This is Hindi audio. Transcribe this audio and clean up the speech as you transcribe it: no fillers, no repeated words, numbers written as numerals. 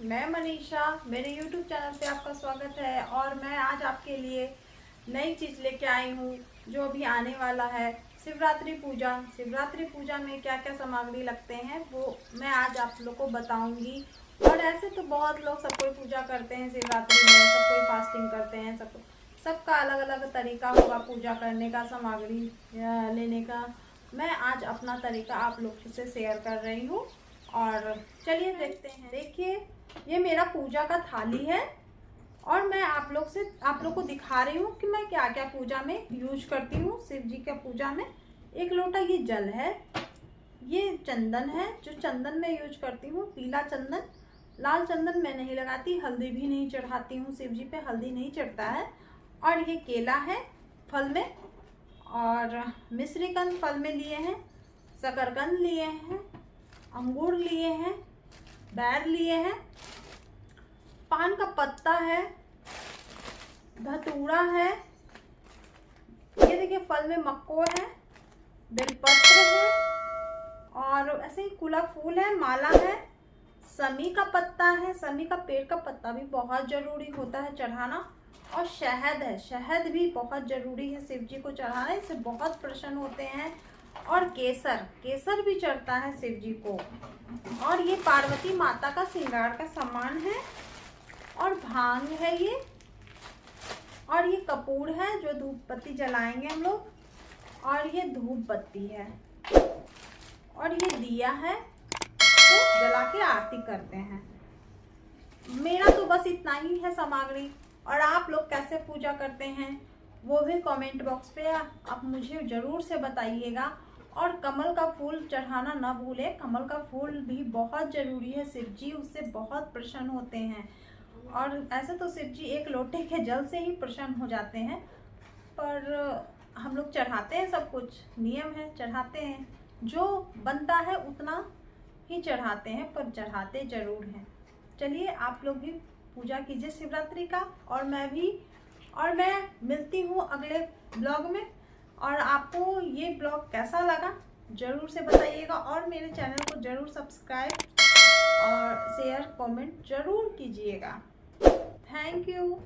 मैं मनीषा, मेरे YouTube चैनल पे आपका स्वागत है। और मैं आज आपके लिए नई चीज़ लेके आई हूँ जो अभी आने वाला है, शिवरात्रि पूजा। शिवरात्रि पूजा में क्या क्या सामग्री लगते हैं वो मैं आज आप लोग को बताऊंगी। और ऐसे तो बहुत लोग सब कोई पूजा करते हैं शिवरात्रि में, सब कोई फास्टिंग करते हैं, सबका अलग अलग तरीका होगा पूजा करने का, सामग्री लेने का। मैं आज अपना तरीका आप लोग से शेयर कर रही हूँ। और चलिए देखते हैं। देखिए, ये मेरा पूजा का थाली है और मैं आप लोग को दिखा रही हूँ कि मैं क्या क्या पूजा में यूज करती हूँ। शिव जी का पूजा में एक लोटा ये जल है, ये चंदन है जो चंदन में यूज करती हूँ, पीला चंदन। लाल चंदन मैं नहीं लगाती, हल्दी भी नहीं चढ़ाती हूँ, शिव जी पे हल्दी नहीं चढ़ता है। और ये केला है फल में, और मिश्रीकंद फल में लिए हैं, शकरकंद लिए हैं, अंगूर लिए हैं, बैर लिए हैं, पान का पत्ता है, धतूरा है, ये देखिए फल में मक्को है, बेलपत्र है, और ऐसे ही कुला फूल है, माला है, समी का पत्ता है। समी का पेड़ का पत्ता भी बहुत जरूरी होता है चढ़ाना। और शहद है, शहद भी बहुत जरूरी है शिव जी को चढ़ाना, इससे बहुत प्रसन्न होते हैं। और केसर, केसर भी चढ़ता है शिव जी को। और ये पार्वती माता का श्रृंगार का सामान है। और भांग है ये, और ये कपूर है जो धूप बत्ती जलाएंगे हम लोग, और ये धूप बत्ती है, और ये दिया है तो जला के आरती करते हैं। मेरा तो बस इतना ही है सामग्री। और आप लोग कैसे पूजा करते हैं वो भी कमेंट बॉक्स पे आप मुझे ज़रूर से बताइएगा। और कमल का फूल चढ़ाना ना भूलें, कमल का फूल भी बहुत ज़रूरी है, शिव जी उससे बहुत प्रसन्न होते हैं। और ऐसे तो शिव जी एक लोटे के जल से ही प्रसन्न हो जाते हैं, पर हम लोग चढ़ाते हैं, सब कुछ नियम है, चढ़ाते हैं, जो बनता है उतना ही चढ़ाते हैं, पर चढ़ाते ज़रूर हैं। चलिए आप लोग भी पूजा कीजिए शिवरात्रि का, और मैं मिलती हूँ अगले ब्लॉग में। और आपको ये ब्लॉग कैसा लगा ज़रूर से बताइएगा, और मेरे चैनल को ज़रूर सब्सक्राइब और शेयर कमेंट ज़रूर कीजिएगा। Thank you.